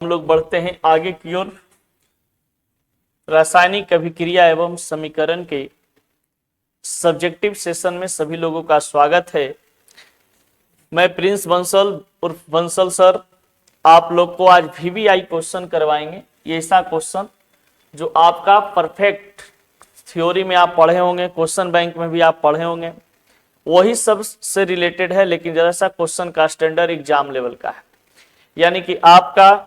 हम लोग बढ़ते हैं आगे की ओर। रासायनिक अभिक्रिया एवं समीकरण के सब्जेक्टिव सेशन में सभी लोगों का स्वागत है। मैं प्रिंस बंसल उर्फ बंसल सर आप लोग को आज VVI क्वेश्चन करवाएंगे। ये ऐसा क्वेश्चन जो आपका परफेक्ट थ्योरी में आप पढ़े होंगे, क्वेश्चन बैंक में भी आप पढ़े होंगे, वही सब से रिलेटेड है, लेकिन जरा सा क्वेश्चन का स्टैंडर्ड एग्जाम लेवल का है। यानी कि आपका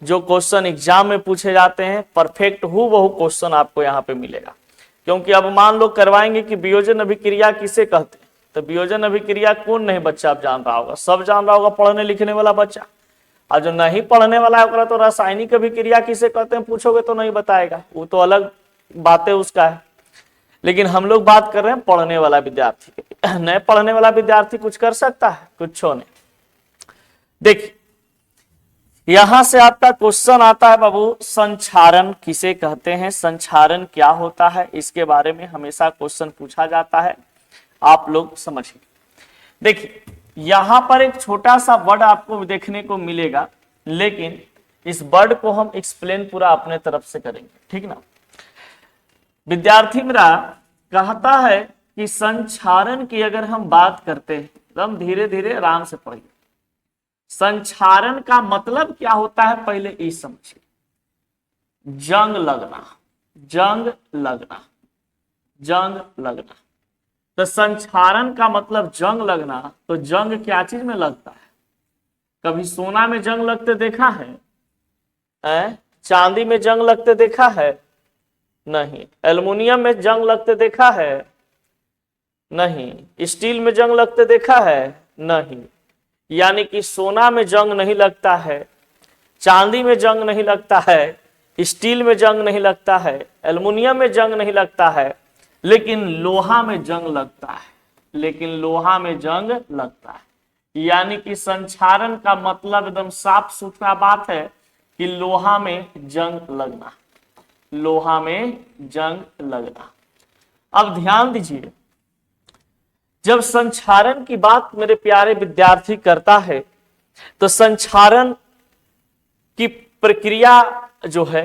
जो क्वेश्चन एग्जाम में पूछे जाते हैं परफेक्ट हूबहू क्वेश्चन आपको यहाँ पे मिलेगा। क्योंकि अब मान लो करवाएंगे कि वियोजन अभिक्रिया किसे कहते हैं, तो वियोजन अभिक्रिया कौन नहीं बच्चा आप जान रहा होगा, सब जान रहा होगा पढ़ने लिखने वाला बच्चा। और जो नहीं पढ़ने वाला है तो रासायनिक अभिक्रिया किसे कहते हैं पूछोगे तो नहीं बताएगा, वो तो अलग बातें उसका है। लेकिन हम लोग बात कर रहे हैं पढ़ने वाला विद्यार्थी की। नहीं पढ़ने वाला विद्यार्थी कुछ कर सकता है? कुछ नहीं। देखिए यहां से आपका क्वेश्चन आता है बाबू, संक्षारण किसे कहते हैं, संक्षारण क्या होता है, इसके बारे में हमेशा क्वेश्चन पूछा जाता है, आप लोग समझिए। देखिए यहां पर एक छोटा सा वर्ड आपको देखने को मिलेगा, लेकिन इस वर्ड को हम एक्सप्लेन पूरा अपने तरफ से करेंगे, ठीक ना। विद्यार्थी मेरा कहता है कि संक्षारण की अगर हम बात करते हैं, एकदम धीरे धीरे आराम से पढ़िए। संक्षारण का मतलब क्या होता है पहले ये समझिए। जंग लगना, जंग लगना, जंग लगना। तो संक्षारण का मतलब जंग लगना। तो जंग क्या चीज में लगता है? कभी सोना में जंग लगते देखा है? चांदी में जंग लगते देखा है? नहीं। एल्युमिनियम में जंग लगते देखा है? नहीं। स्टील में जंग लगते देखा है? नहीं। यानी कि सोना में जंग नहीं लगता है, चांदी में जंग नहीं लगता है, स्टील में जंग नहीं लगता है, एल्युमिनियम में जंग नहीं लगता है, लेकिन लोहा में जंग लगता है, लेकिन लोहा में जंग लगता है। यानी कि संक्षारण का मतलब एकदम साफ सुथरा बात है कि लोहा में जंग लगना, लोहा में जंग लगना। अब ध्यान दीजिए, जब संक्षारण की बात मेरे प्यारे विद्यार्थी करता है तो संक्षारण की प्रक्रिया जो है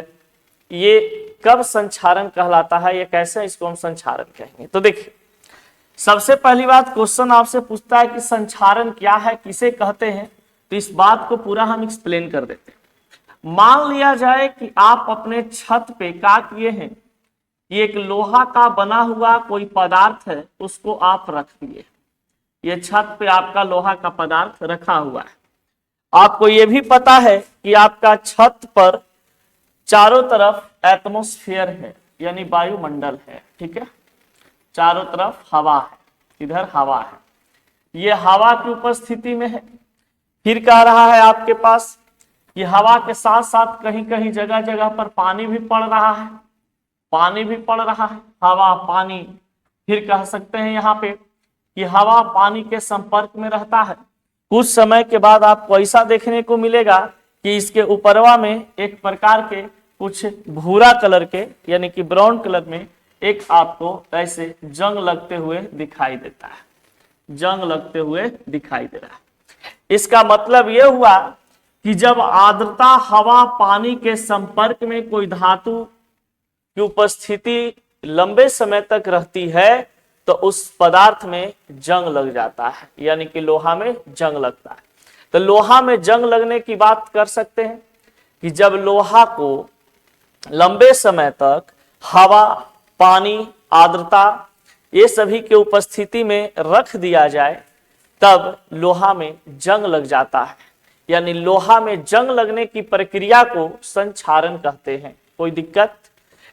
ये कब संक्षारण कहलाता है, ये कैसे इसको हम संक्षारण कहेंगे। तो देखिए सबसे पहली बात क्वेश्चन आपसे पूछता है कि संक्षारण क्या है, किसे कहते हैं, तो इस बात को पूरा हम एक्सप्लेन कर देते हैं। मान लिया जाए कि आप अपने छत पे क्या किए हैं, ये एक लोहा का बना हुआ कोई पदार्थ है, उसको आप रख दिए। ये छत पे आपका लोहा का पदार्थ रखा हुआ है। आपको ये भी पता है कि आपका छत पर चारों तरफ एटमॉस्फेयर है, यानी वायुमंडल है, ठीक है। चारों तरफ हवा है, इधर हवा है, ये हवा की उपस्थिति में है। फिर कह रहा है आपके पास ये हवा के साथ साथ कहीं कहीं जगह जगह पर पानी भी पड़ रहा है, पानी भी पड़ रहा है, हवा पानी। फिर कह सकते हैं यहाँ पे कि हवा पानी के संपर्क में रहता है। कुछ समय के बाद आपको ऐसा देखने को मिलेगा कि इसके ऊपरवा में एक प्रकार के कुछ भूरा कलर के यानी कि ब्राउन कलर में एक आपको ऐसे जंग लगते हुए दिखाई देता है, जंग लगते हुए दिखाई दे रहा है। इसका मतलब यह हुआ कि जब आर्द्रता हवा पानी के संपर्क में कोई धातु की उपस्थिति लंबे समय तक रहती है तो उस पदार्थ में जंग लग जाता है, यानी कि लोहा में जंग लगता है। तो लोहा में जंग लगने की बात कर सकते हैं कि जब लोहा को लंबे समय तक हवा पानी आर्द्रता ये सभी के उपस्थिति में रख दिया जाए तब लोहा में जंग लग जाता है। यानी लोहा में जंग लगने की प्रक्रिया को संक्षारण कहते हैं। कोई दिक्कत?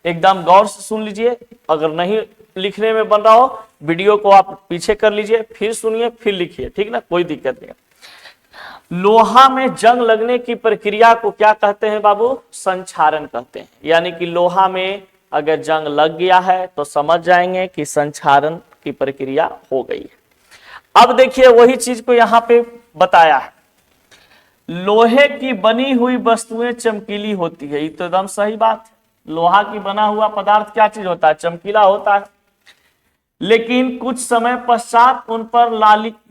एकदम गौर से सुन लीजिए, अगर नहीं लिखने में बन रहा हो वीडियो को आप पीछे कर लीजिए, फिर सुनिए फिर लिखिए, ठीक ना, कोई दिक्कत नहीं। लोहा में जंग लगने की प्रक्रिया को क्या कहते हैं बाबू? संक्षारण कहते हैं। यानी कि लोहा में अगर जंग लग गया है तो समझ जाएंगे कि संक्षारण की प्रक्रिया हो गई है। अब देखिए वही चीज को यहाँ पे बताया है, लोहे की बनी हुई वस्तुएं चमकीली होती है। ये तो एकदम सही बात है। लोहा की बना हुआ पदार्थ क्या चीज होता है? चमकीला होता है। लेकिन कुछ समय पश्चात उन पर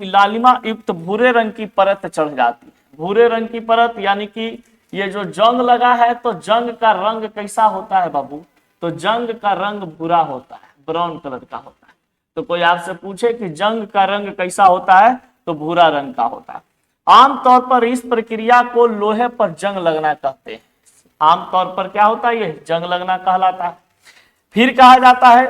लालिमा युक्त भूरे रंग की परत चढ़ जाती है। भूरे रंग की परत यानी कि ये जो जंग लगा है तो जंग का रंग कैसा होता है बाबू? तो जंग का रंग भूरा होता है, ब्राउन कलर का होता है। तो कोई आपसे पूछे कि जंग का रंग कैसा होता है, तो भूरा रंग का होता है। आमतौर पर इस प्रक्रिया को लोहे पर जंग लगना कहते हैं। आमतौर पर क्या होता है? ये जंग लगना कहलाता है। फिर कहा जाता है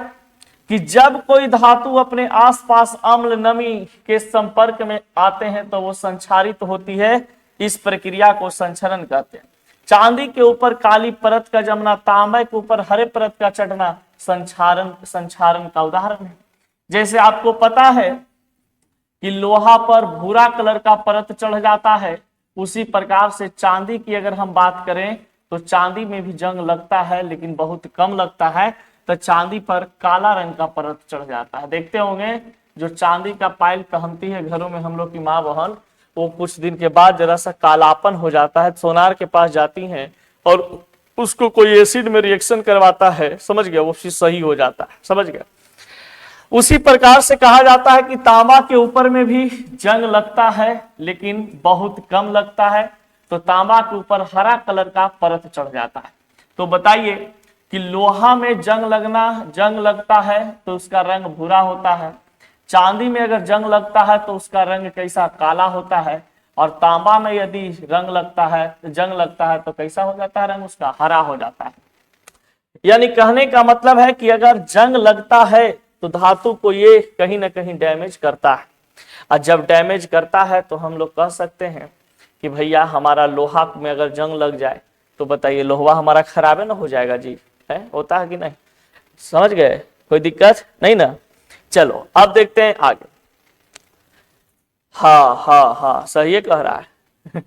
कि जब कोई धातु अपने आसपास अम्ल नमी के संपर्क में आते हैं तो वो संक्षारित होती है। इस प्रक्रिया को संक्षरण कहते हैं। चांदी के ऊपर काली परत का जमना, तांबे के ऊपर हरे परत का चढ़ना संक्षारण का उदाहरण है। जैसे आपको पता है कि लोहा पर भूरा कलर का परत चढ़ जाता है, उसी प्रकार से चांदी की अगर हम बात करें तो चांदी में भी जंग लगता है, लेकिन बहुत कम लगता है। तो चांदी पर काला रंग का परत चढ़ जाता है। देखते होंगे जो चांदी का पायल पहनती है घरों में हम लोग की माँ बहन, वो कुछ दिन के बाद जरा सा कालापन हो जाता है, सोनार के पास जाती हैं और उसको कोई एसिड में रिएक्शन करवाता है, समझ गया, वो चीज सही हो जाता है, समझ गया। उसी प्रकार से कहा जाता है कि तांबा के ऊपर में भी जंग लगता है, लेकिन बहुत कम लगता है। तो तांबा के ऊपर हरा कलर का परत चढ़ जाता है। तो बताइए कि लोहा में जंग लगता है तो उसका रंग भूरा होता है। चांदी में अगर जंग लगता है तो उसका रंग कैसा? काला होता है। और तांबा में यदि जंग लगता है तो कैसा हो जाता है? रंग उसका हरा हो जाता है। यानी कहने का मतलब है कि अगर जंग लगता है तो धातु को ये कहीं ना कहीं डैमेज करता है। और जब डैमेज करता है तो हम लोग कह सकते हैं कि भैया हमारा लोहा में अगर जंग लग जाए तो बताइए लोहा हमारा खराब ना हो जाएगा जी, है? होता है कि नहीं? समझ गए? कोई दिक्कत नहीं ना? चलो अब देखते हैं आगे। हाँ सही कह रहा है।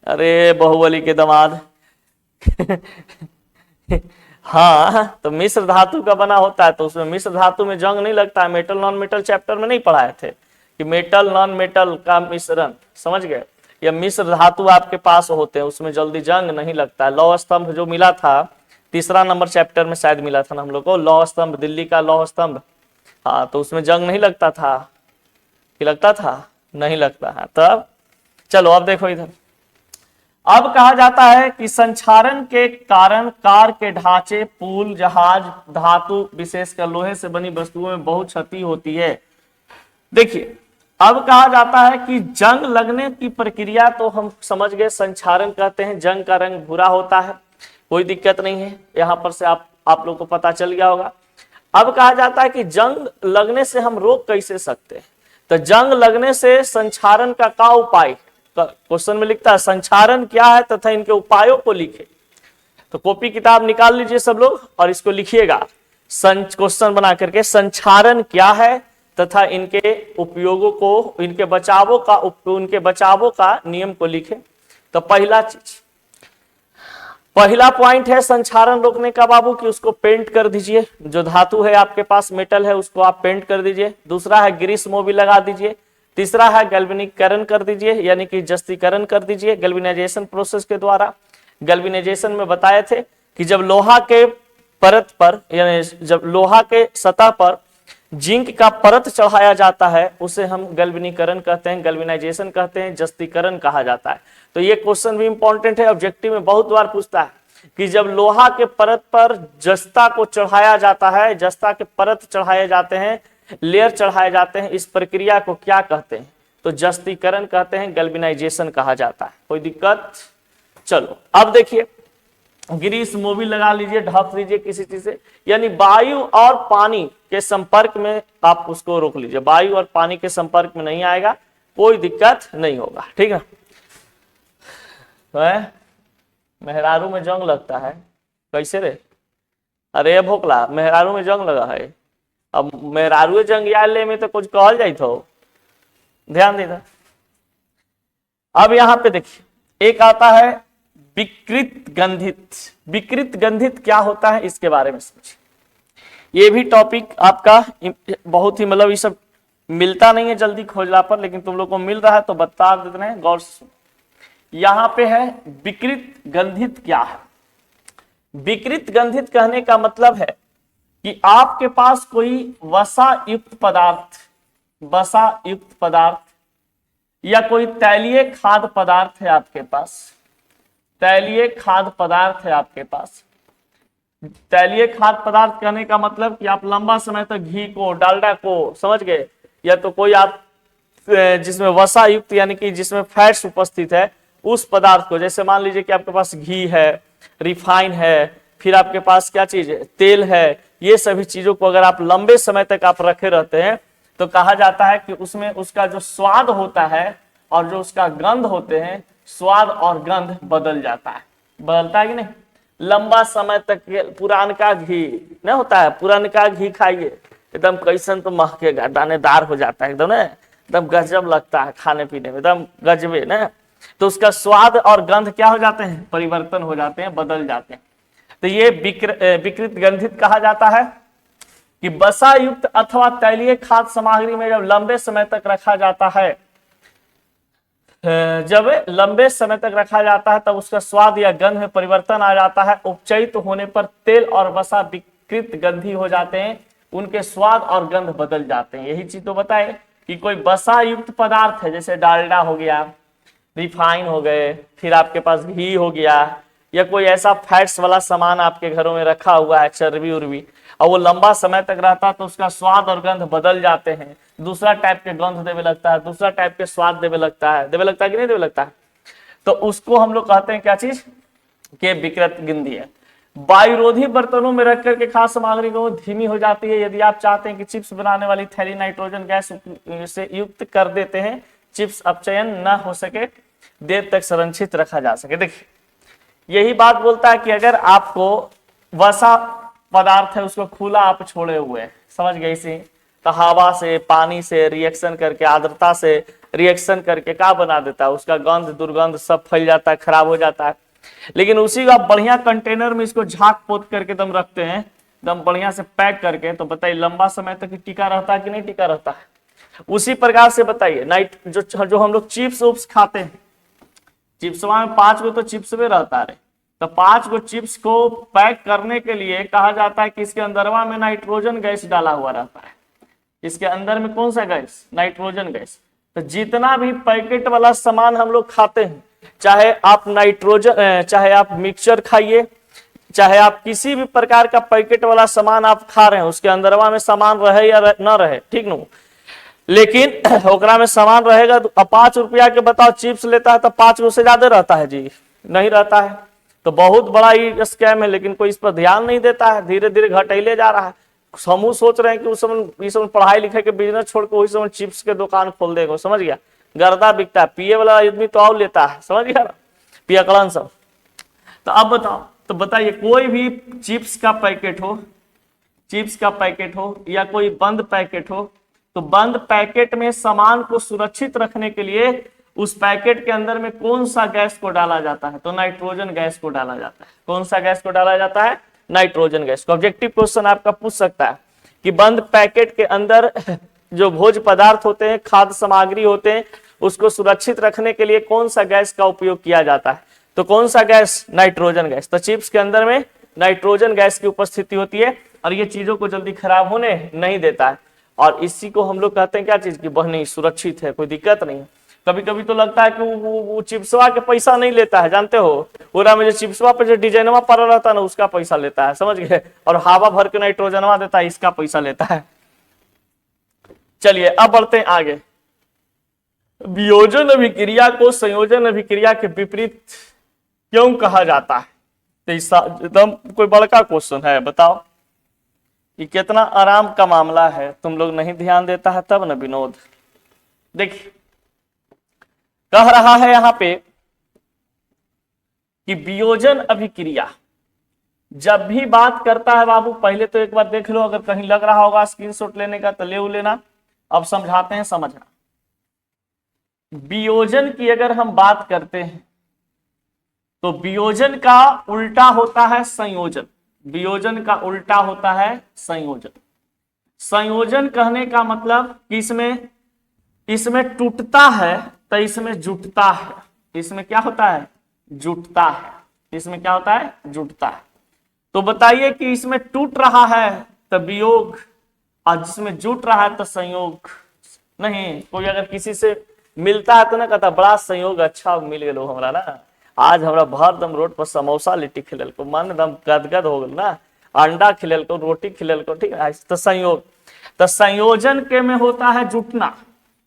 अरे बाहुबली के दामाद। हाँ, तो मिश्र धातु का बना होता है तो उसमें मिश्र धातु में जंग नहीं लगता है। मेटल नॉन मेटल चैप्टर में नहीं पढ़ाए थे कि मेटल नॉन मेटल का मिश्रण, समझ गए? या मिश्र धातु आपके पास होते हैं उसमें जल्दी जंग नहीं लगता है। लौह स्तंभ जो मिला था, तीसरा नंबर चैप्टर में शायद मिला था ना हम लोग को, लौह स्तंभ, दिल्ली का लौह स्तंभ। हाँ, तो उसमें जंग नहीं लगता था कि लगता था? नहीं लगता है। तब चलो अब देखो इधर। अब कहा जाता है कि संक्षारण के कारण कार के ढांचे, पुल, जहाज, धातु विशेषकर लोहे से बनी वस्तुओं में बहुत क्षति होती है। देखिए अब कहा जाता है कि जंग लगने की प्रक्रिया तो हम समझ गए, संक्षारण कहते हैं। जंग का रंग भूरा होता है, कोई दिक्कत नहीं है, यहां पर से आप लोग को पता चल गया होगा। अब कहा जाता है कि जंग लगने से हम रोक कैसे सकते हैं? तो जंग लगने से संक्षारण का क्या उपाय? क्वेश्चन में लिखता है संक्षारण क्या है तथा इनके उपायों को लिखे। तो कॉपी किताब निकाल लीजिए सब लोग और इसको लिखिएगा क्वेश्चन बना करके, संक्षारण क्या है तथा इनके उपयोगों को, इनके बचावों का नियम को लिखे। तो पहला पॉइंट है संक्षारण रोकने का बाबू कि उसको पेंट कर दीजिए। जो धातु है आपके पास, मेटल है, उसको आप पेंट कर दीजिए। दूसरा है ग्रीस मोबिल लगा दीजिए। तीसरा है गैल्वेनिकरण कर दीजिए, यानी कि जस्तीकरण कर दीजिए गैल्वेनाइजेशन प्रोसेस के द्वारा। गैल्वेनाइजेशन में बताए थे कि जब लोहा के परत पर, यानी जब लोहा के सतह पर जिंक का परत चढ़ाया जाता है उसे हम गैल्वेनीकरण कहते हैं, गैल्वेनाइजेशन कहते हैं, जस्तीकरण कहा जाता है। तो ये क्वेश्चन भी इंपॉर्टेंट है, ऑब्जेक्टिव में बहुत बार पूछता है कि जब लोहा के परत पर जस्ता को चढ़ाया जाता है, जस्ता के परत चढ़ाए जाते हैं, लेयर चढ़ाए जाते हैं, इस प्रक्रिया को क्या कहते हैं? तो जस्तीकरण कहते हैं, गैल्वेनाइजेशन कहा जाता है। कोई दिक्कत? चलो अब देखिए, ग्रीस मोबिल लगा लीजिए, ढक लीजिए किसी चीज से, यानी वायु और पानी के संपर्क में आप उसको रोक लीजिए। वायु और पानी के संपर्क में नहीं आएगा, कोई दिक्कत नहीं होगा, ठीक है? मेहरारू में जंग लगता है कैसे रे? अरे भोकला, मेहरारू में जंग लगा है। अब मेहरारू जंग ले में तो कुछ कहल जाए तो ध्यान देना। अब यहां पे देखिए एक आता है विकृत गंधित। विकृत गंधित क्या होता है इसके बारे में समझिए। ये भी टॉपिक आपका बहुत ही, मतलब ये सब मिलता नहीं है जल्दी खोजना पर, लेकिन तुम लोग को मिल रहा है तो बता देते हैं, गौर से सुनो। यहां पे है विकृत गंधित क्या है। विकृत गंधित कहने का मतलब है कि आपके पास कोई वसा युक्त पदार्थ या कोई तैलीय खाद्य पदार्थ है आपके पास, तैलीय खाद्य पदार्थ है आपके पास। तैलीय खाद्य पदार्थ कहने का मतलब कि आप लंबा समय तक घी को, डालडा को, समझ गए, या तो कोई आप जिसमें वसा युक्त यानी कि जिसमें फैट्स उपस्थित है उस पदार्थ को, जैसे मान लीजिए कि आपके पास घी है, रिफाइन है, फिर आपके पास क्या चीज है, तेल है, ये सभी चीजों को अगर आप लंबे समय तक आप रखे रहते हैं तो कहा जाता है कि उसमें उसका जो स्वाद होता है और जो उसका गंध होते हैं, स्वाद और गंध बदल जाता है। बदलता है कि नहीं? लंबा समय तक पुरानका घी नहीं होता है, पुरानका घी खाइए एकदम कैसन तो महकेगा, दानेदार हो जाता है एकदम ना, एकदम गजब लगता है खाने पीने में, एकदम गजबे ना। तो उसका स्वाद और गंध क्या हो जाते हैं, परिवर्तन हो जाते हैं, बदल जाते हैं। तो ये विकृत गंधित कहा जाता है कि वसा युक्त अथवा तैलीय खाद्य सामग्री में जब लंबे समय तक रखा जाता है, जब लंबे समय तक रखा जाता है तब उसका स्वाद या गंध में परिवर्तन आ जाता है। उपचयित होने पर तेल और वसा विकृत गंधी हो जाते हैं, उनके स्वाद और गंध बदल जाते हैं। यही चीज तो बताए कि कोई वसा युक्त पदार्थ है, जैसे डालडा हो गया, रिफाइन हो गए, फिर आपके पास घी हो गया, या कोई ऐसा फैट्स वाला सामान आपके घरों में रखा हुआ है, चर्बी उर्बी, और वो लंबा समय तक रहता है तो उसका स्वाद और गंध बदल जाते हैं, दूसरा टाइप के गंध देवे लगता है, दूसरा टाइप के स्वाद देवे लगता है कि नहीं देवे लगता है, तो उसको हम लोग कहते हैं क्या चीज के विकृत गंधी है। वायुरोधी बर्तनों में रख करके खाद्य सामग्री को धीमी हो जाती है। यदि आप चाहते हैं कि चिप्स बनाने वाली थैली नाइट्रोजन गैस से युक्त कर देते हैं, चिप्स अपचयन न हो सके, देर तक संरक्षित रखा जा सके। देखिए यही बात बोलता है कि अगर आपको वसा पदार्थ है उसको खुला आप छोड़े हुए, समझ गए, इसी तो हवा से, पानी से रिएक्शन करके, आर्द्रता से रिएक्शन करके क्या बना देता है, उसका गंध दुर्गंध सब फैल जाता है, खराब हो जाता है। लेकिन उसी का बढ़िया कंटेनर में इसको झाक पोत करके दम रखते हैं, एकदम बढ़िया से पैक करके, तो बताइए लंबा समय तक टिका रहता है कि नहीं टिका रहता है। उसी प्रकार से बताइए जो हम लोग चिप्स उप्स खाते हैं, चिप्सवा में 5 गो तो चिप्स में रहता है, तो 5 गो चिप्स को पैक करने के लिए कहा जाता है कि इसके अंदरवा में नाइट्रोजन गैस डाला हुआ रहता है। इसके अंदर में कौन सा गैस, नाइट्रोजन गैस। तो जितना भी पैकेट वाला सामान हम लोग खाते हैं, चाहे आप नाइट्रोजन, चाहे आप मिक्सचर खाइए, चाहे आप किसी भी प्रकार का पैकेट वाला सामान आप खा रहे हैं, उसके अंदरवा में सामान रहे या न रहे, ठीक न, लेकिन ओकरा में सामान रहेगा तो 5 रुपया के बताओ चिप्स लेता है तो 5 गो से ज्यादा रहता है जी, नहीं रहता है। तो बहुत बड़ा ये स्कैम है, लेकिन कोई इस पर ध्यान नहीं देता है, धीरे धीरे घटेले जा रहा है। समूह सोच रहे हैं कि उस समय पढ़ाई लिखाई के बिजनेस छोड़ के वही समय चिप्स के दुकान खोल देगा, समझ गया, गर्दा बिकता है, पिए वाला आदमी तो और लेता है, समझ गया ना, पियकड़न सब। तो अब बताओ, तो बताइए कोई भी चिप्स का पैकेट हो या कोई बंद पैकेट हो, तो बंद पैकेट में सामान को सुरक्षित रखने के लिए उस पैकेट के अंदर में कौन सा गैस को डाला जाता है, तो नाइट्रोजन गैस को डाला जाता है। कौन सा गैस को डाला जाता है, नाइट्रोजन गैस को। ऑब्जेक्टिव क्वेश्चन आपका पूछ सकता है कि बंद पैकेट के अंदर जो भोज्य पदार्थ होते हैं, खाद्य सामग्री होते हैं, उसको सुरक्षित रखने के लिए कौन सा गैस का उपयोग किया जाता है, तो कौन सा गैस, नाइट्रोजन गैस। तो चिप्स के अंदर में नाइट्रोजन गैस की उपस्थिति होती है और ये चीजों को जल्दी खराब होने नहीं देता है, और इसी को हम लोग कहते हैं क्या चीज की, वह नहीं सुरक्षित है, कोई दिक्कत नहीं है। कभी कभी तो लगता है कि वो चिप्सवा के पैसा नहीं लेता है, जानते हो, पूरा में जो चिप्सवा पर जो डिजाइनवा पड़ा रहता है ना उसका पैसा लेता है, समझ गए, और हवा भर के नाइट्रोजनवा देता है, इसका पैसा लेता है। चलिए अब बढ़ते हैं आगे। वियोजन अभिक्रिया को संयोजन अभिक्रिया के विपरीत क्यों कहा जाता है, तो एकदम कोई बड़का क्वेश्चन है, बताओ ये कितना आराम का मामला है, तुम लोग नहीं ध्यान देता है तब ना विनोद। देखिए कह रहा है यहां पे कि वियोजन अभिक्रिया जब भी बात करता है, बाबू पहले तो एक बार देख लो, अगर कहीं लग रहा होगा स्क्रीनशॉट लेने का तो ले लेना, अब समझाते हैं, समझना। वियोजन की अगर हम बात करते हैं तो वियोजन का उल्टा होता है संयोजन, वियोजन का उल्टा होता है संयोजन। संयोजन कहने का मतलब कि इसमें टूटता है तो इसमें जुटता है, इसमें क्या होता है, जुटता है, इसमें क्या होता है, जुटता है। तो बताइए कि इसमें टूट रहा है तो वियोग, और जिसमें जुट रहा है तो संयोग। नहीं, कोई अगर किसी से मिलता है तो ना कहता बड़ा संयोग अच्छा मिल गया हमारा ना, आज हमरा भर दम रोड पर समोसा लिट्टी खिलल को, मन एकदम गदगद हो गल ना, अंडा खिलल को, रोटी खिलल को, ठीक है। तो संयोग, तो संयोजन के में होता है जुटना,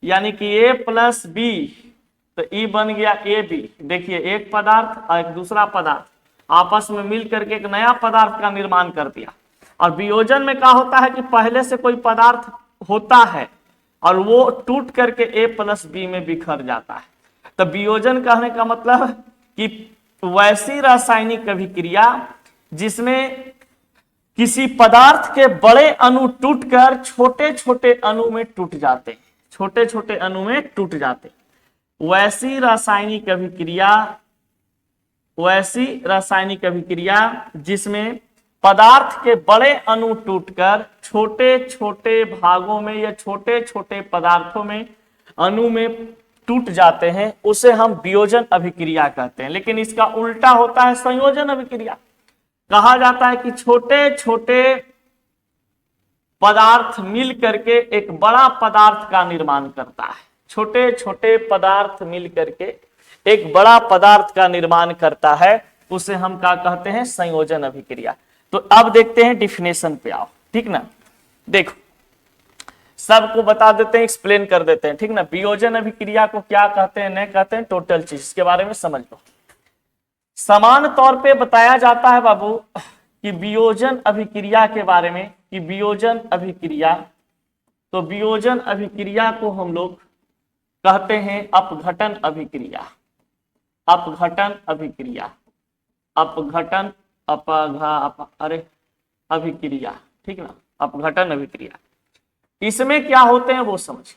यानी कि ए प्लस बी, तो ई बन गया ए बी। देखिए एक पदार्थ और एक दूसरा पदार्थ आपस में मिल करके एक नया पदार्थ का निर्माण कर दिया। और वियोजन में क्या होता है कि पहले से कोई पदार्थ होता है और वो टूट करके ए प्लस बी में बिखर जाता है। तो वियोजन कहने का मतलब कि वैसी रासायनिक अभिक्रिया जिसमें किसी पदार्थ के बड़े अणु टूटकर छोटे छोटे अणु में टूट जाते हैं, छोटे छोटे अणु में टूट जाते, वैसी रासायनिक अभिक्रिया, वैसी रासायनिक अभिक्रिया जिसमें पदार्थ के बड़े अणु टूटकर छोटे छोटे भागों में या छोटे छोटे पदार्थों में अणु में टूट जाते हैं, उसे हम वियोजन अभिक्रिया कहते हैं। लेकिन इसका उल्टा होता है संयोजन अभिक्रिया। कहा जाता है कि छोटे छोटे पदार्थ मिल करके एक बड़ा पदार्थ का निर्माण करता है, छोटे छोटे पदार्थ मिल करके एक बड़ा पदार्थ का निर्माण करता है, उसे हम क्या कहते हैं, संयोजन अभिक्रिया। तो अब देखते हैं डिफिनेशन पे आओ, ठीक ना। देखो सबको बता देते हैं, एक्सप्लेन कर देते हैं, ठीक ना। वियोजन अभिक्रिया को क्या कहते हैं, नहीं कहते हैं, टोटल चीज इसके बारे में समझ लो। समान तौर पे बताया जाता है बाबू कि वियोजन अभिक्रिया के बारे में, कि वियोजन अभिक्रिया, तो वियोजन अभिक्रिया को हम लोग कहते हैं अपघटन अभिक्रिया, अपघटन अभिक्रिया, अपघटन अभिक्रिया, ठीक ना, अपघटन अभिक्रिया। इसमें क्या होते हैं वो समझ।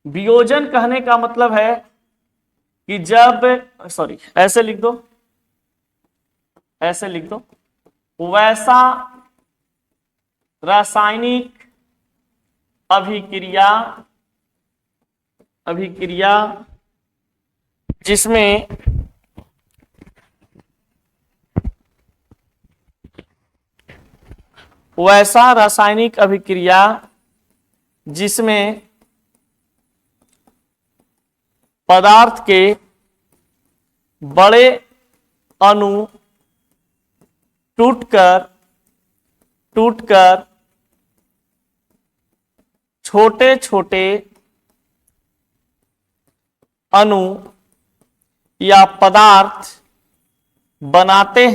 वियोजन कहने का मतलब है कि जब, सॉरी ऐसे लिख दो, ऐसे लिख दो, वैसा रासायनिक अभिक्रिया, अभिक्रिया जिसमें वैसा रासायनिक अभिक्रिया जिसमें पदार्थ के बड़े अणु टूटकर छोटे छोटे अणु या पदार्थ बनाते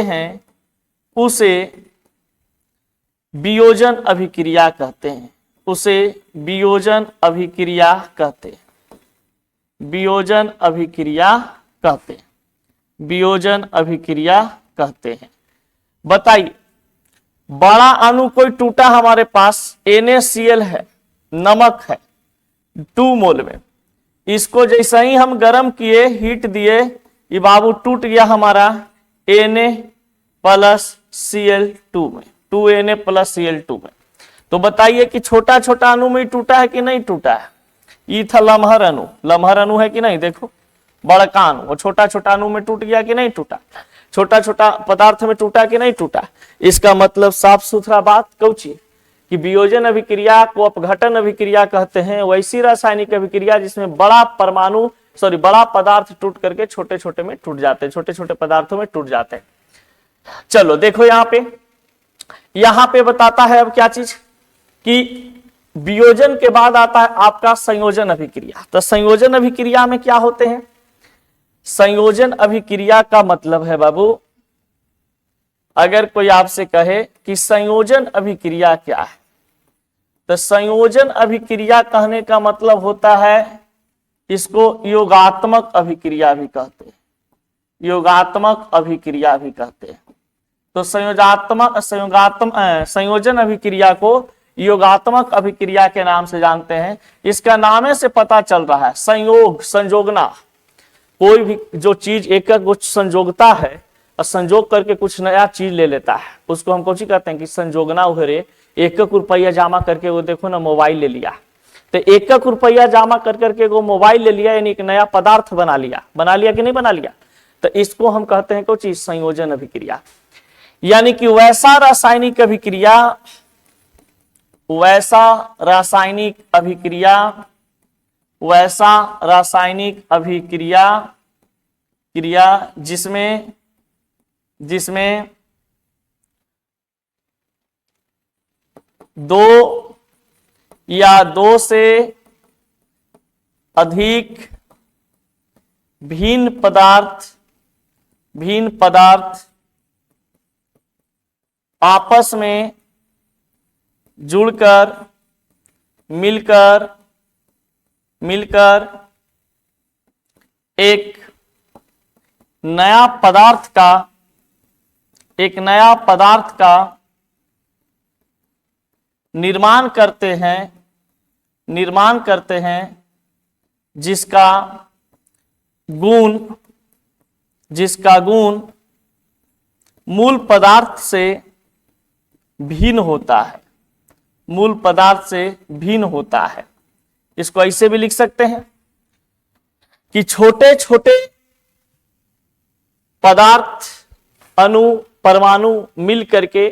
हैं, उसे वियोजन अभिक्रिया कहते हैं, उसे वियोजन अभिक्रिया कहते हैं, वियोजन अभिक्रिया कहते हैं, वियोजन अभिक्रिया कहते हैं। बताइए, बड़ा अणु कोई टूटा हमारे पास, NaCl है, नमक है 2 मोल में, इसको जैसे ही हम गर्म किए, हीट दिए, ये बाबू टूट गया हमारा Na+Cl2 में, 2Na+Cl2 में। तो बताइए कि छोटा छोटा अणु में टूटा है कि नहीं टूटा है। ये था लम्हर अणु, लम्हर अणु है कि नहीं, देखो बड़का अणु, वो छोटा छोटा अणु में टूट गया कि नहीं टूटा, छोटा छोटा पदार्थ में टूटा कि नहीं टूटा। इसका मतलब साफ सुथरा बात कौची कि वियोजन अभिक्रिया को अपघटन अभिक्रिया कहते हैं, वैसी रासायनिक अभिक्रिया जिसमें बड़ा परमाणु, सॉरी बड़ा पदार्थ टूट करके छोटे छोटे में टूट जाते हैं, छोटे छोटे पदार्थों में टूट जाते हैं। चलो देखो यहां पे बताता है अब क्या चीज कि वियोजन के बाद आता है आपका संयोजन अभिक्रिया। तो संयोजन अभिक्रिया में क्या होते हैं, संयोजन अभिक्रिया का मतलब है बाबू, अगर कोई आपसे कहे कि संयोजन अभिक्रिया क्या है, तो संयोजन अभिक्रिया कहने का मतलब होता है, इसको योगात्मक अभिक्रिया भी कहते हैं, योगात्मक अभिक्रिया भी कहते हैं। तो संयोजन अभिक्रिया को योगात्मक अभिक्रिया के नाम से जानते हैं। इसका नामे से पता चल रहा है, संयोग, संजोगना, कोई भी जो चीज एक कुछ संजोगता है और संजोग करके कुछ नया चीज ले लेता है, उसको हम कौन सी कहते हैं कि संजोगना उहरे। 1 रुपया जमा करके वो देखो ना मोबाइल ले लिया, तो 1 रुपया जमा कर करके वो मोबाइल ले लिया, यानी एक नया पदार्थ बना लिया कि नहीं बना लिया। तो इसको हम कहते हैं कोई चीज संयोजन अभिक्रिया। यानी कि वैसा रासायनिक अभिक्रिया वैसा रासायनिक अभिक्रिया जिसमें दो या दो से अधिक भिन्न पदार्थ आपस में जुड़कर मिलकर एक नया पदार्थ का निर्माण करते हैं जिसका गुण मूल पदार्थ से भिन्न होता है। इसको ऐसे भी लिख सकते हैं कि छोटे छोटे पदार्थ अणु परमाणु मिल करके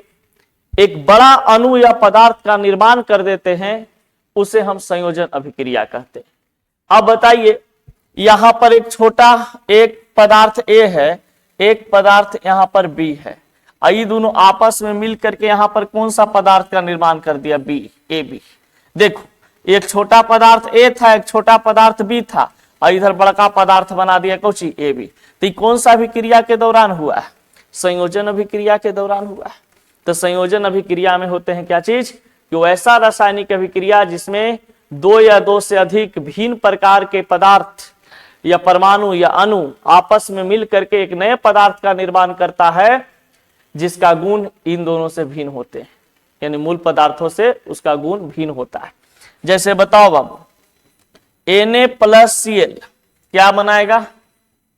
एक बड़ा अणु या पदार्थ का निर्माण कर देते हैं, उसे हम संयोजन अभिक्रिया कहते हैं। अब बताइए, यहां पर एक पदार्थ A है, एक पदार्थ यहां पर B है, ये दोनों आपस में मिल करके यहां पर कौन सा पदार्थ का निर्माण कर दिया? AB। देखो, एक छोटा पदार्थ A था, एक छोटा पदार्थ B था, और इधर बड़का पदार्थ बना दिया कौची? AB। तो कौन सा अभिक्रिया के दौरान हुआ है? संयोजन अभिक्रिया के दौरान हुआ है। तो संयोजन अभिक्रिया में होते हैं क्या चीज? कि वैसा रासायनिक अभिक्रिया जिसमें दो या दो से अधिक भिन्न प्रकार के पदार्थ या परमाणु या अणु आपस में मिल करके एक नए पदार्थ का निर्माण करता है, जिसका गुण इन दोनों से भिन्न होते हैं, यानी मूल पदार्थों से उसका गुण भिन्न होता है। जैसे बताओ बाबू, Na+Cl क्या बनाएगा?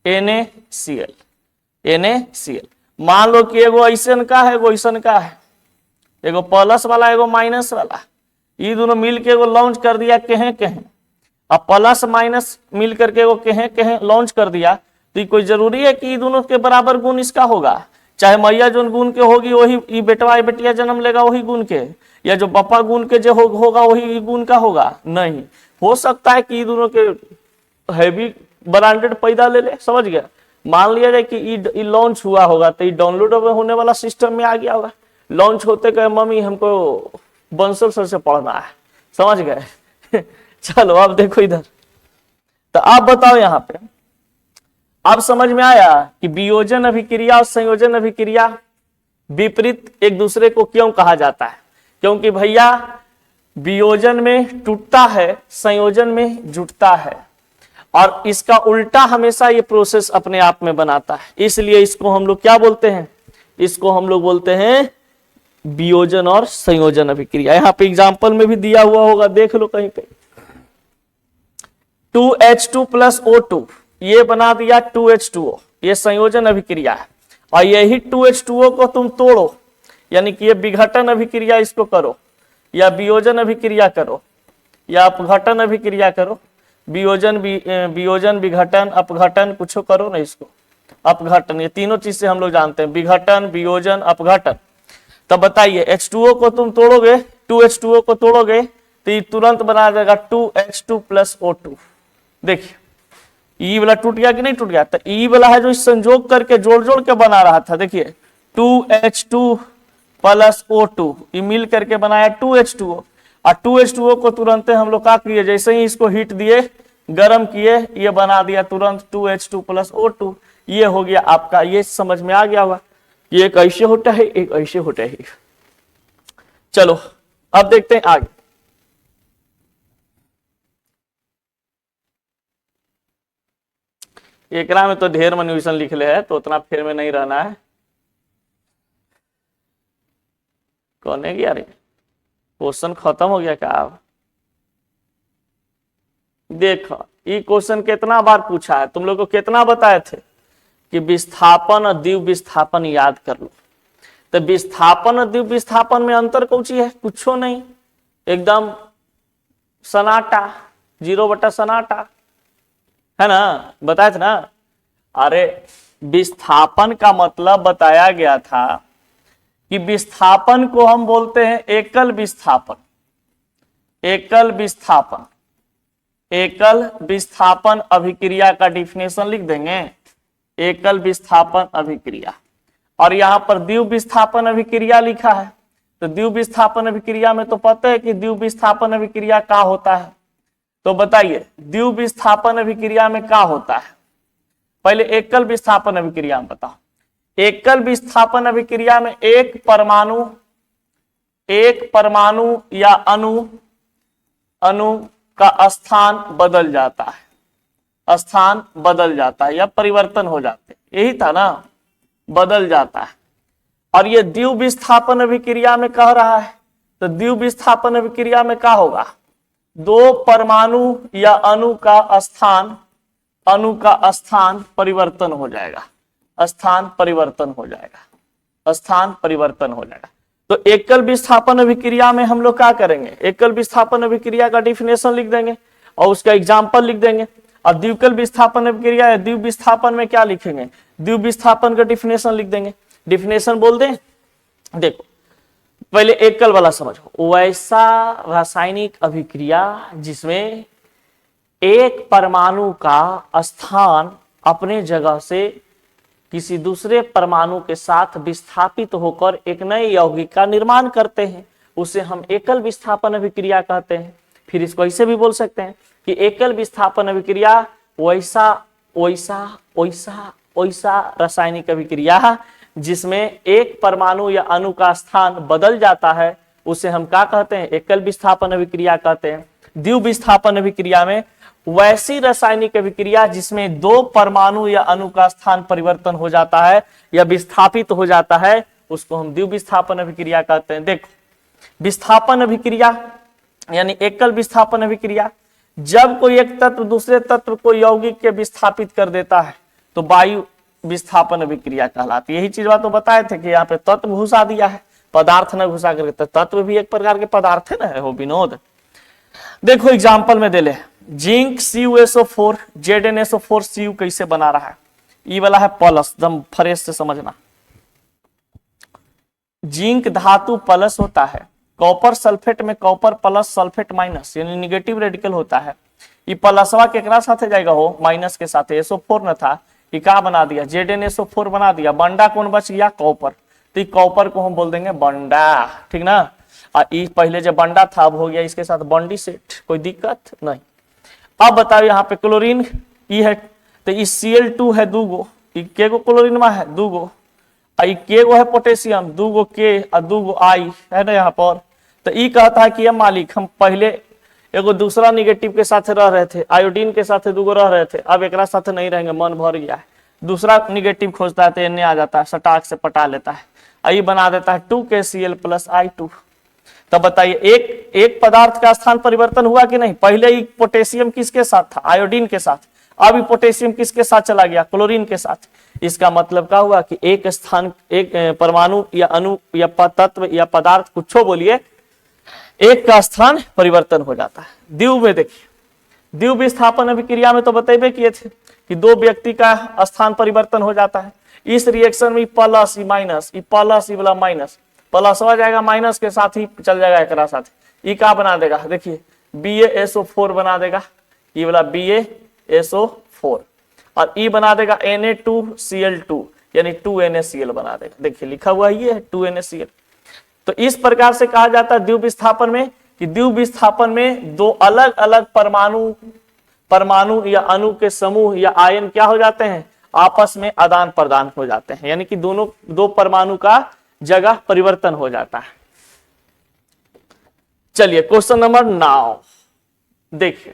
NaCl। मान लो कि एगो ऐसन का है, एगो ऐसन का है, एगो प्लस वाला एगो माइनस वाला, ये दोनों मिल के एगो लॉन्च कर दिया कहें। अब प्लस माइनस मिल करके एगो कहें लॉन्च कर दिया, तो ये कोई जरूरी है कि ये दोनों के बराबर गुण इसका होगा? चाहे मैया जो गुण के होगी वही ये बेटवा बेटिया जन्म लेगा वही गुण के, या जो पप्पा गुण के जो होगा वही गुण का होगा? नहीं, हो सकता है कि ये दोनों के हैवी ब्रांडेड पैदा ले ले। समझ गया? मान लिया जाए कि ये लॉन्च हुआ होगा, तो ये डाउनलोड होने वाला सिस्टम में आ गया होगा। लॉन्च होते कहे मम्मी हमको बंसल सर से पढ़ना है। समझ गए? चलो अब देखो इधर, तो आप बताओ यहां पे, आप समझ में आया कि वियोजन अभिक्रिया और संयोजन अभिक्रिया विपरीत एक दूसरे को क्यों कहा जाता है? क्योंकि भैया वियोजन में टूटता है, संयोजन में जुटता है, और इसका उल्टा हमेशा ये प्रोसेस अपने आप में बनाता है। इसलिए इसको हम लोग क्या बोलते हैं? इसको हम लोग बोलते हैं वियोजन और संयोजन अभिक्रिया। यहां पे एग्जाम्पल में भी दिया हुआ होगा, देख लो कहीं पे। 2H2 + O2 ये बना दिया 2H2O, ये संयोजन अभिक्रिया है। और यही 2H2O को तुम तोड़ो, यानी कि ये विघटन अभिक्रिया इसको करो, या वियोजन अभिक्रिया करो, या अपघटन अभिक्रिया करो। वियोजन विघटन अपघटन कुछ करो ना, इसको अपघटन, ये तीनों चीज से हम लोग जानते हैं, विघटन वियोजन अपघटन। तब बताइए, H2O को तुम तोड़ोगे, 2H2O को तोड़ोगे तो ये तुरंत बना जाएगा 2H2 + O2। देखिए ई वाला टूट गया कि नहीं टूट गया? तो ई वाला है जो संयोग करके जोड़ के बना रहा था, देखिए 2H2 + O2 ये मिल करके बनाया 2H2O, और 2H2O को तुरंत हम लोग क्या किए? जैसे ही इसको हीट दिए, गर्म किए, ये बना दिया तुरंत 2H2 + O2। ये हो गया आपका, ये समझ में आ गया होगा, ये एक ऐसे होता है, एक ऐसे होता है। चलो अब देखते हैं आगे। एकरा में तो ढेर मैन्युएशन लिखले है, तो उतना फेर में नहीं रहना है। कौन है गया रे? क्वेश्चन खत्म हो गया क्या? अब देखो ये क्वेश्चन कितना बार पूछा है, तुम लोग को कितना बताए थे कि विस्थापन और द्विव विस्थापन याद कर लो। तो विस्थापन और द्विव विस्थापन में अंतर कौन सी है? कुछ नहीं, एकदम सन्नाटा, 0 सन्नाटा है ना, बताए थे ना। अरे विस्थापन का मतलब बताया गया था कि विस्थापन को हम बोलते हैं एकल विस्थापन। एकल विस्थापन एकल विस्थापन अभिक्रिया का डिफिनेशन लिख देंगे, एकल विस्थापन अभिक्रिया। और यहाँ पर द्विव विस्थापन अभिक्रिया लिखा है, तो द्विव विस्थापन अभिक्रिया में तो पता है कि द्विव विस्थापन अभिक्रिया क्या होता है। तो बताइए द्विव विस्थापन अभिक्रिया में क्या होता है। पहले एकल विस्थापन अभिक्रिया में बताओ। एकल विस्थापन अभिक्रिया में एक परमाणु या अणु का स्थान बदल जाता है, स्थान बदल जाता है या परिवर्तन हो जाते हैं, यही था ना, बदल जाता है। और ये द्विव विस्थापन अभिक्रिया में कह रहा है, तो द्विव विस्थापन अभिक्रिया में क्या होगा, दो परमाणु या अणु का स्थान परिवर्तन हो जाएगा, स्थान परिवर्तन हो जाएगा, स्थान परिवर्तन हो जाएगा। तो एकल विस्थापन अभिक्रिया में हम लोग क्या करेंगे, एकल विस्थापन अभिक्रिया का डिफिनेशन लिख देंगे और उसका एग्जाम्पल लिख देंगे। और द्विकल विस्थापन अभिक्रिया या द्विव विस्थापन में क्या लिखेंगे, द्विव विस्थापन का डिफिनेशन लिख देंगे। डिफिनेशन बोल दें, देखो पहले एकल वाला समझो, वैसा रासायनिक अभिक्रिया जिसमें एक परमाणु का स्थान अपने जगह से किसी दूसरे परमाणु के साथ विस्थापित होकर एक नए यौगिक का निर्माण करते हैं, उसे हम एकल विस्थापन अभिक्रिया कहते हैं। फिर इसको ऐसे भी बोल सकते हैं कि एकल विस्थापन अभिक्रिया वैसा रासायनिक अभिक्रिया जिसमें एक परमाणु या अणु का स्थान बदल जाता है, उसे हम क्या कहते हैं, एकल विस्थापन अभिक्रिया कहते हैं। द्विव विस्थापन अभिक्रिया में वैसी रासायनिक अभिक्रिया जिसमें दो परमाणु या अणु का स्थान परिवर्तन हो जाता है या विस्थापित हो जाता है, उसको हम द्विव विस्थापन अभिक्रिया कहते हैं। देखो विस्थापन अभिक्रिया यानी एकल विस्थापन अभिक्रिया, जब कोई एक तत्व दूसरे तत्व को यौगिक के विस्थापित कर देता है तो वायु विस्थापन अभिक्रिया कहलाती है। यही चीज बात तो बताए थे कि यहाँ पे तत्व घुसा दिया है, पदार्थ न घुसा करके, तो तत्व भी एक प्रकार के पदार्थ है ना, हो विनोद। देखो एग्जाम्पल में दे ले, जिंक CuSO4 ZnSO4 Cu कैसे बना रहा है। ये वाला है प्लस, दम फ्रेश से समझना। जिंक धातु प्लस होता है, कॉपर सल्फेट में कॉपर प्लस सल्फेट माइनस यानी निगेटिव रेडिकल होता है। ये प्लसवा केकरा साथे जाएगा हो, माइनस के साथ। SO4 न था, ये क्या बना दिया, ZnSO4 बना दिया। बंडा कौन बच गया, कॉपर, तो कॉपर को हम बोल देंगे बंडा, ठीक ना। और ये पहले जो बंडा था अब हो गया इसके साथ बंडी सेट, कोई दिक्कत नहीं। अब बताओ यहाँ पे क्लोरीन ई है, तो ये Cl2 है दूगो, के गो क्लोरीन में है दूगो, के गो है पोटेशियम दूगो के और दूगो आई है ना यहाँ पर। तो ये कहता है कि ये मालिक हम पहले एगो दूसरा निगेटिव के साथ रह रहे थे, आयोडीन के साथ दूगो रह रहे थे, अब एक साथ नहीं रहेंगे, मन भर गया है, दूसरा निगेटिव खोजता है तो एने आ जाता है, सटाक से पटा लेता है, आई बना देता है 2KCl + I2। तब बताइए एक पदार्थ का स्थान परिवर्तन हुआ कि नहीं। पहले ही पोटेशियम किसके साथ था, आयोडीन के साथ, अब पोटेशियम किसके साथ चला गया, क्लोरीन के साथ। इसका मतलब क्या हुआ कि एक स्थान, एक परमाणु या अणु या तत्व या पदार्थ कुछ बोलिए, एक का स्थान परिवर्तन हो जाता है। द्विव में देखिए, द्विव विस्थापन अभिक्रिया में तो बतेबे किए थे कि दो व्यक्ति का स्थान परिवर्तन हो जाता है। इस रिएक्शन में प्लस माइनस, प्लस वाला माइनस, प्लस हो जाएगा माइनस के साथ ही चल जाएगा एक साथ। ये क्या बना देगा, देखिए BaSO4 बना देगा, ये वाला BaSO4, और ई बना देगा Na2Cl2 यानी 2NaCl बना देगा। देखिए लिखा हुआ ये है 2NaCl। तो इस प्रकार से कहा जाता है द्विव विस्थापन में कि द्विव विस्थापन में दो अलग अलग परमाणु या अणु के समूह या आयन क्या हो जाते हैं, आपस में आदान प्रदान हो जाते हैं, यानी कि दो परमाणु का जगह परिवर्तन हो जाता है। चलिए क्वेश्चन नंबर 9 देखिए,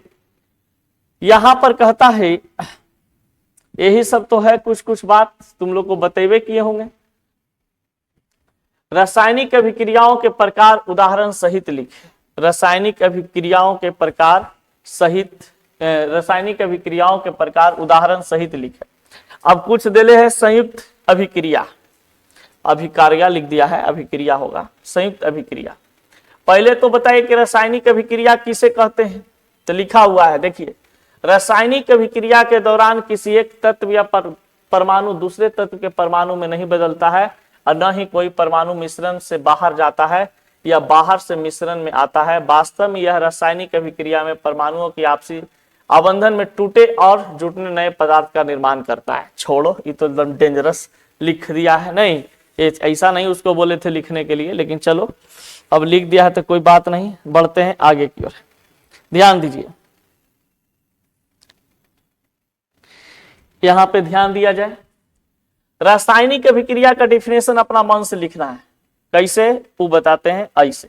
यहां पर कहता है, यही सब तो है, कुछ कुछ बात तुम लोग को बतेबे किए होंगे। रासायनिक अभिक्रियाओं के प्रकार उदाहरण सहित लिखे। रासायनिक अभिक्रियाओं के प्रकार सहित, रासायनिक अभिक्रियाओं के प्रकार उदाहरण सहित लिखे। अब कुछ देले है संयुक्त अभिक्रिया, अभिकार्या लिख दिया है, अभिक्रिया होगा संयुक्त अभिक्रिया। पहले तो बताइए कि रासायनिक अभिक्रिया किसे कहते हैं, तो लिखा हुआ है देखिए, रासायनिक अभिक्रिया के दौरान किसी एक तत्व या परमाणु दूसरे तत्व के परमाणु में नहीं बदलता है और न ही कोई परमाणु मिश्रण से बाहर जाता है या बाहर से मिश्रण में आता है। वास्तव में यह रासायनिक अभिक्रिया में परमाणुओं की आपसी आबंधन में टूटे और जुटने नए पदार्थ का निर्माण करता है। छोड़ो, ये तो एकदम डेंजरस लिख दिया है, नहीं ऐसा नहीं उसको बोले थे लिखने के लिए, लेकिन चलो अब लिख दिया है तो कोई बात नहीं, बढ़ते हैं आगे की ओर। ध्यान दीजिए, यहां पे ध्यान दिया जाए, रासायनिक अभिक्रिया का डिफिनेशन अपना मन से लिखना है। कैसे वो बताते हैं, ऐसे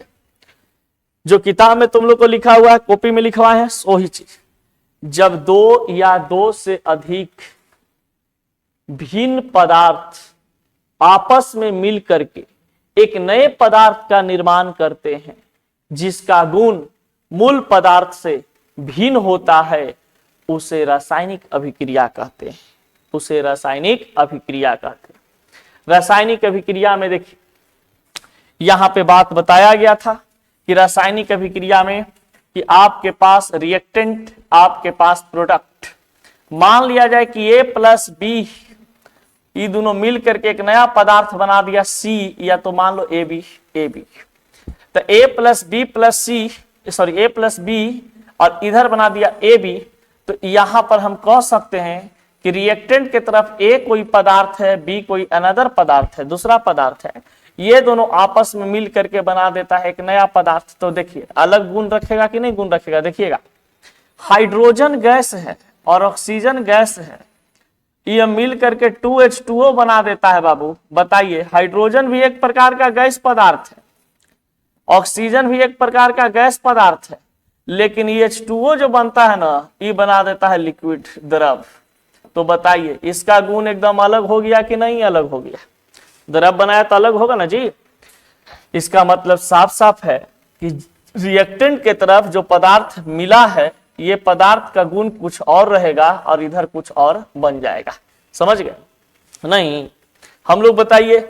जो किताब में तुम लोग को लिखा हुआ है, कॉपी में लिखवा है, वही चीज। जब दो या दो से अधिक भिन्न पदार्थ आपस में मिल करके एक नए पदार्थ का निर्माण करते हैं जिसका गुण मूल पदार्थ से भिन्न होता है, उसे रासायनिक अभिक्रिया कहते हैं। उसे रासायनिक अभिक्रिया कहते हैं। रासायनिक अभिक्रिया में देखिए, यहां पे बात बताया गया था कि रासायनिक अभिक्रिया में कि आपके पास रिएक्टेंट, आपके पास प्रोडक्ट, मान लिया जाए कि ए प्लस बी, ये दोनों मिल करके एक नया पदार्थ बना दिया सी, या तो मान लो ए बी। तो A plus B plus C, sorry A plus B, और इधर बना दिया ए बी। तो यहां पर हम कह सकते हैं कि रिएक्टेंट की तरफ ए कोई पदार्थ है, बी कोई अनदर पदार्थ है, दूसरा पदार्थ है, ये दोनों आपस में मिल करके बना देता है एक नया पदार्थ। तो देखिए अलग गुण रखेगा कि नहीं गुण रखेगा, देखिएगा हाइड्रोजन गैस है और ऑक्सीजन गैस है, ये मिल करके 2H2O बना देता है। बाबू बताइए, हाइड्रोजन भी एक प्रकार का गैस पदार्थ है, ऑक्सीजन भी एक प्रकार का गैस पदार्थ है, लेकिन ये H2O जो बनता है ना, ये बना देता है लिक्विड, द्रव। तो बताइए इसका गुण एकदम अलग हो गया कि नहीं अलग हो गया? द्रव बनाया तो अलग होगा ना जी। इसका मतलब साफ साफ है कि रिएक्टेंट के तरफ जो पदार्थ मिला है, ये पदार्थ का गुण कुछ और रहेगा और इधर कुछ और बन जाएगा। समझ गए? नहीं, हम लोग बताइए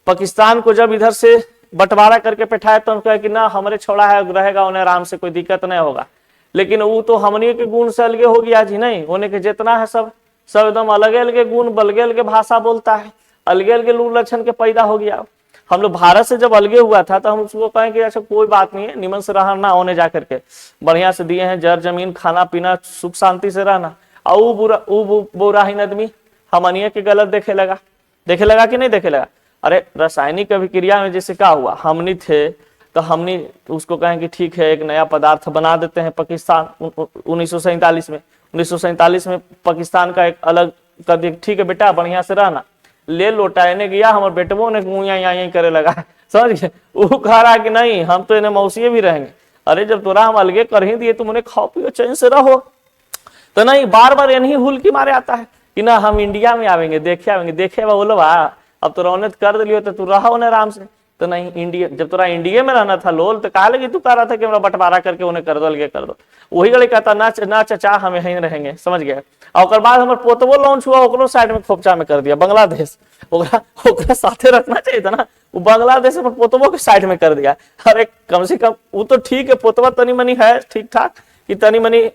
पाकिस्तान को जब इधर से बंटवारा करके बैठाए तो हम कहे कि ना हमारे छोड़ा है, रहेगा उन्हें आराम से, कोई दिक्कत नहीं होगा। लेकिन वो तो हमने के गुण से अलगे हो गया जी। नहीं, होने के जितना है सब एकदम अलगे अलगे गुण, बलगे अलगे भाषा बोलता है, अलगे अलगे लूर लक्षण के पैदा हो गया। हम लोग भारत से जब अलगे हुआ था तो हम उसको कहें कि अच्छा कोई बात नहीं है, निमन से रहना, होने जा करके बढ़िया से दिए हैं जर जमीन, खाना पीना, सुख शांति से रहना। और वो बुराहीन आदमी हमनिया के गलत देखे लगा कि नहीं देखे लगा? अरे रासायनिक अभिक्रिया में जैसे क्या हुआ, हमनी थे तो हमनी उसको कहें कि ठीक है एक नया पदार्थ बना देते हैं। पाकिस्तान 1947 में पाकिस्तान का एक अलग कर दिया, ठीक है बेटा बढ़िया से रहना, ले लोटाने गया, हमारे बेटवों ने यही करे लगा। समझ गए? वो कह रहा कि नहीं हम तो इन्हें मौसी भी रहेंगे। अरे जब तोरा हम अलगे कर ही दिए, तुम उन्हें खाओ पियो चैन से रहो। तो नहीं, बार बार इन्हीं हुल की मारे आता है कि ना हम इंडिया में आवेंगे, देखे बोलो अब तो रौनत कर दिलियो तो तू रहा उन्हें आराम से। तो नहीं, इंडिया जब तोरा इंडिया में रहना था लोल, तो कहा लगी तू कह रहा था कि हमरा बंटवारा करके उन्हें कर दो, अलगे कर दो। वही गले कहता ना चचा हम यहीं रहेंगे। समझ गया? और बाद हमारे पोतवो लॉन्च हुआ, ओकरो साइड में खोपचा में कर दिया बांग्लादेश। ओकरा साथे रखना चाहिए था ना, वो बांग्लादेश पर पोतवो के साइड में कर दिया। अरे कम से कम वो तो ठीक है, पोतवा तनी मनी है ठीक ठाक, कि तनी मनी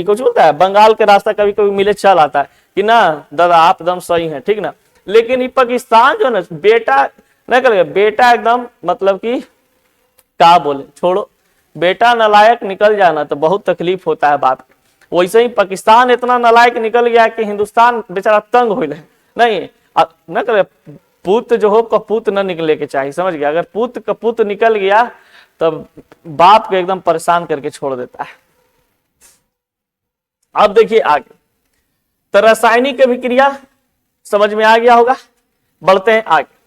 कुछ बोलता है बंगाल के रास्ता कभी कभी मिले चल आता है कि ना दादा आप एकदम सही है, ठीक ना। लेकिन ये पाकिस्तान जो ना बेटा नहीं करेगा, बेटा एकदम मतलब कि क्या बोले, छोड़ो, बेटा नलायक निकल जाना तो बहुत तकलीफ होता है बाप को। वैसे ही पाकिस्तान इतना नलायक निकल गया कि हिंदुस्तान बेचारा तंग हो नहीं न करे। पुत्र जो हो कपूत न निकले के चाहिए। समझ गया? अगर पुत्र कपूत निकल गया तब बाप को एकदम परेशान करके छोड़ देता है। अब देखिए आगे, तो रासायनिक अभिक्रिया समझ में आ गया होगा। बढ़ते हैं आगे।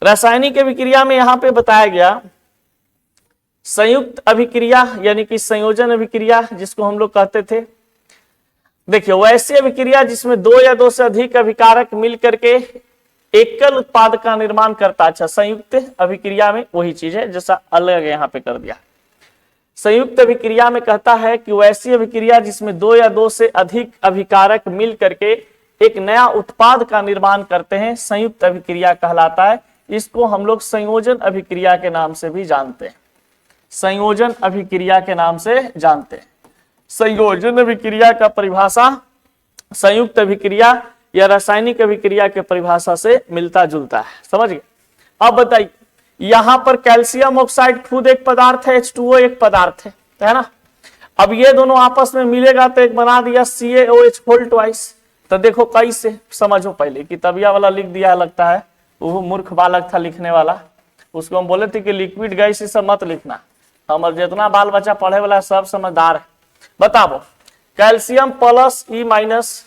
रासायनिक अभिक्रिया में यहां पे बताया गया संयुक्त अभिक्रिया यानी कि संयोजन अभिक्रिया जिसको हम लोग कहते थे। देखिए वैसी अभिक्रिया जिसमें दो या दो से अधिक अभिकारक मिल करके एकल उत्पाद का निर्माण करता। अच्छा, संयुक्त अभिक्रिया में वही चीज है जैसा अलग यहाँ पे कर दिया। संयुक्त अभिक्रिया में कहता है कि वैसी अभिक्रिया जिसमें दो या दो से अधिक अभिकारक मिल करके एक नया उत्पाद का निर्माण करते हैं, संयुक्त अभिक्रिया कहलाता है। इसको हम लोग संयोजन अभिक्रिया के नाम से भी जानते हैं। संयोजन अभिक्रिया के नाम से जानते हैं। संयोजन अभिक्रिया का परिभाषा संयुक्त अभिक्रिया या रासायनिक अभिक्रिया के परिभाषा से मिलता जुलता है। समझ गए? अब बताइए, यहां पर कैल्शियम ऑक्साइड खुद एक पदार्थ है, H2O एक पदार्थ है ना। अब ये दोनों आपस में मिलेगा तो एक बना दिया CaOH होल ट्वाइस। तो देखो कैसे समझो पहले कि तबिया वाला लिख दिया लगता है, वो मूर्ख बालक था लिखने वाला, उसको हम बोले थे कि लिक्विड गैस सब मत लिखना। हमारे जितना बाल बच्चा पढ़े वाला सब समझदार है। बताओ कैल्शियम प्लस E माइनस,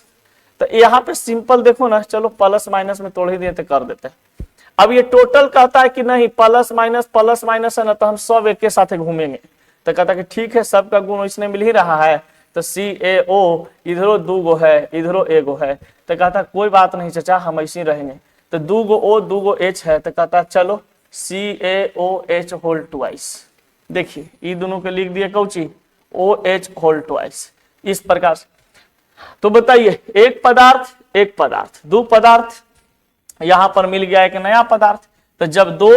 तो यहाँ पे सिंपल देखो ना, चलो प्लस माइनस में तोड़ ही दिए तो कर देते हैं। अब ये टोटल कहता है कि नहीं प्लस माइनस है ना, तो हम सब एक के साथ घूमेंगे। तो कहता है कि ठीक है सबका गुण इसने मिल ही रहा है, तो CaO इधरो 2 गो है इधरो 1 गो है। तो कहता कोई बात नहीं चाचा हम ऐसे ही रहेंगे। तो 2 गो O 2 गो H है, तो कहता चलो CaOH होल ट्वाइस। देखिए ये दोनों के लिख दिए कौची OH होल ट्वाइस इस प्रकार से। तो बताइए एक पदार्थ 2 पदार्थ, यहां पर मिल गया एक नया पदार्थ। तो जब 2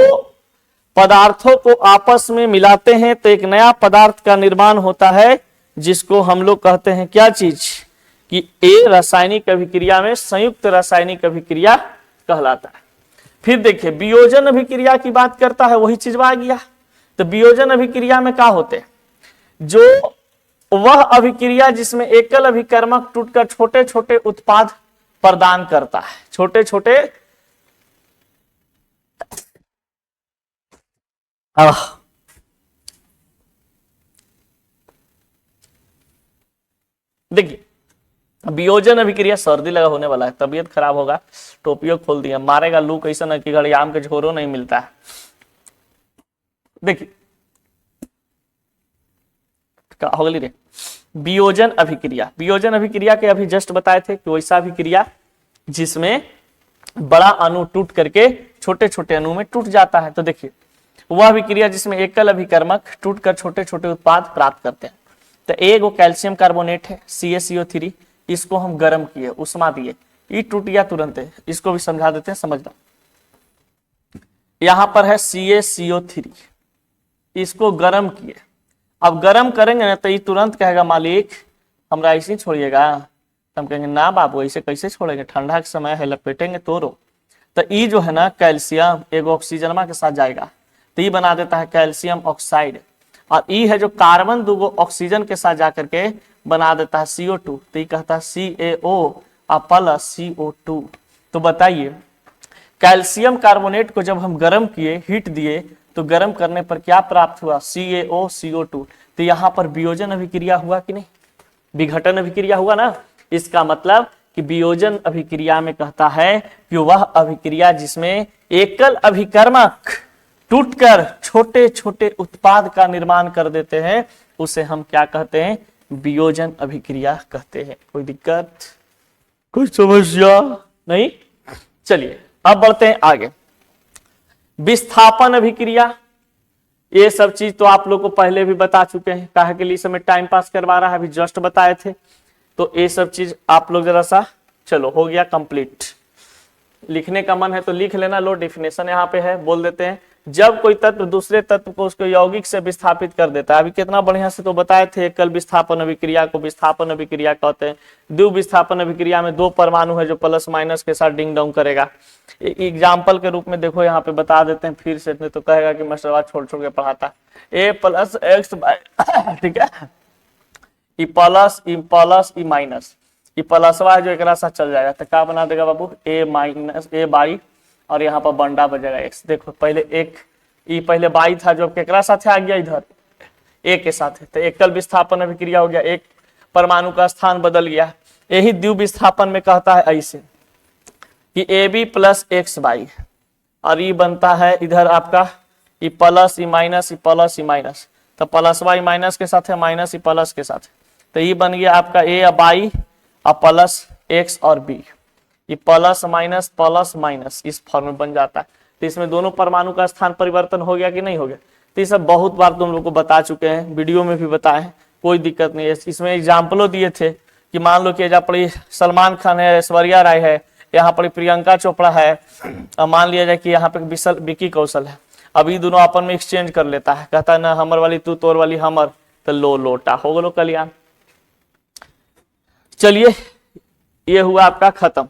पदार्थों को आपस में मिलाते हैं तो एक नया पदार्थ का निर्माण होता है, जिसको हम लोग कहते हैं क्या चीज कि ए रासायनिक अभिक्रिया में संयुक्त रासायनिक अभिक्रिया कहलाता है। फिर देखिए वियोजन अभिक्रिया की बात करता है, वही चीज आ गया। तो वियोजन अभिक्रिया में क्या होते हैं, जो वह अभिक्रिया जिसमें एकल अभिकर्मक टूटकर छोटे छोटे उत्पाद प्रदान करता है, छोटे छोटे देखिए वियोजन अभिक्रिया, सर्दी लगा होने वाला है, तबीयत खराब होगा, टोपियो खोल दिया, मारेगा लू कैसा न कि घड़ी आम के झोरो नहीं मिलता है। देखिए होगली रे वियोजन अभिक्रिया के अभी जस्ट बताए थे कि वैसा अभिक्रिया जिसमें बड़ा अणु टूट करके छोटे छोटे अणु में टूट जाता है। तो देखिए वह अभिक्रिया जिसमें एकल अभिकर्मक टूटकर छोटे छोटे उत्पाद प्राप्त करते हैं। तो एक वो कैल्शियम कार्बोनेट है CaCO3, इसको हम गर्म किए उष्मा दिए, ये टूट गया तुरंत है। इसको भी समझा देते हैं, समझना। यहां पर है CaCO3, इसको गर्म किए, अब गर्म करेंगे ना तो ये तुरंत कहेगा मालिक हमरा ऐसे ही छोड़िएगा। हम कहेंगे ना बाबू ऐसे कैसे छोड़ेंगे, ठंडा के समय है लपेटेंगे तोरो। तो ये जो है ना कैल्शियम एगो ऑक्सीजनमा के साथ जाएगा तो ये बना देता है कैल्शियम ऑक्साइड, और ये है जो कार्बन 2 गो ऑक्सीजन के साथ जाकर के बना देता है CO2, तो ये कहता है CaO प्लस CO2। तो बताइए कैल्शियम कार्बोनेट को जब हम गर्म किए, हीट दिए, तो गर्म करने पर क्या प्राप्त हुआ CaO CO2। तो यहाँ पर वियोजन अभिक्रिया हुआ कि नहीं, विघटन अभिक्रिया हुआ ना। इसका मतलब कि वियोजन अभिक्रिया में कहता है कि वह अभिक्रिया जिसमें एकल अभिकर्मक टूटकर छोटे छोटे उत्पाद का निर्माण कर देते हैं, उसे हम क्या कहते हैं, वियोजन अभिक्रिया कहते हैं। कोई दिक्कत, कोई समस्या नहीं। चलिए अब बढ़ते हैं आगे। विस्थापन अभिक्रिया, ये सब चीज तो आप लोग को पहले भी बता चुके हैं, काहे के लिए समय टाइम पास करवा रहा है, अभी जस्ट बताए थे। तो ये सब चीज आप लोग जरा सा चलो हो गया कंप्लीट। लिखने का मन है तो लिख लेना, लो डेफिनेशन यहाँ पे है, बोल देते हैं। जब कोई तत्व दूसरे तत्व को उसको यौगिक से विस्थापित कर देता है, अभी कितना बढ़िया से तो बताए थे, एकल विस्थापन अभिक्रिया को विस्थापन अभिक्रिया कहते हैं। द्वि विस्थापन अभिक्रिया में 2 परमाणु है जो प्लस माइनस के साथ डिंग डोंग करेगा। एग्जाम्पल के रूप में देखो यहाँ पे बता देते हैं फिर से, तो कहेगा कि मास्टर छोड़ छोड़ के पढ़ाता। A प्लस एक्स ठीक है, ई प्लस ई माइनस, ई प्लसवा है जो एक साथ चल जाएगा तो क्या बना देगा बाबू A माइनस A बाई, और यहाँ पर बंडा बजेगा x। देखो पहले एक ई पहले बाई था जो केकरा साथ आ गया इधर A के साथ है, तो एकल विस्थापन अभिक्रिया हो गया, एक परमाणु का स्थान बदल गया। यही द्वि विस्थापन में कहता है ऐसे कि AB प्लस एक्स बाई, और ये बनता है इधर आपका E plus E minus, E plus E minus, तो प्लस वाई माइनस के साथ है, माइनस ई प्लस के साथ, तो ये बन गया आपका A बाई और प्लस एक्स और B, ये प्लस माइनस इस फॉर्म में बन जाता है। तो इसमें दोनों परमाणु का स्थान परिवर्तन हो गया कि नहीं हो गया। तो ये सब बहुत बार तुम लोग को बता चुके हैं, वीडियो में भी बताए हैं, कोई दिक्कत नहीं है। इसमें एग्जाम्पलों दिए थे कि मान लो कि जहाँ पर सलमान खान है, ऐश्वर्या राय है, यहाँ पर प्रियंका चोपड़ा है, और मान लिया जाए कि यहाँ पे विकी कौशल है। अभी दोनों अपन में एक्सचेंज कर लेता है, कहता है ना हमर वाली तू तोर वाली हमर, तो लो लोटा हो गलो कल्याण। चलिए ये हुआ आपका खत्म।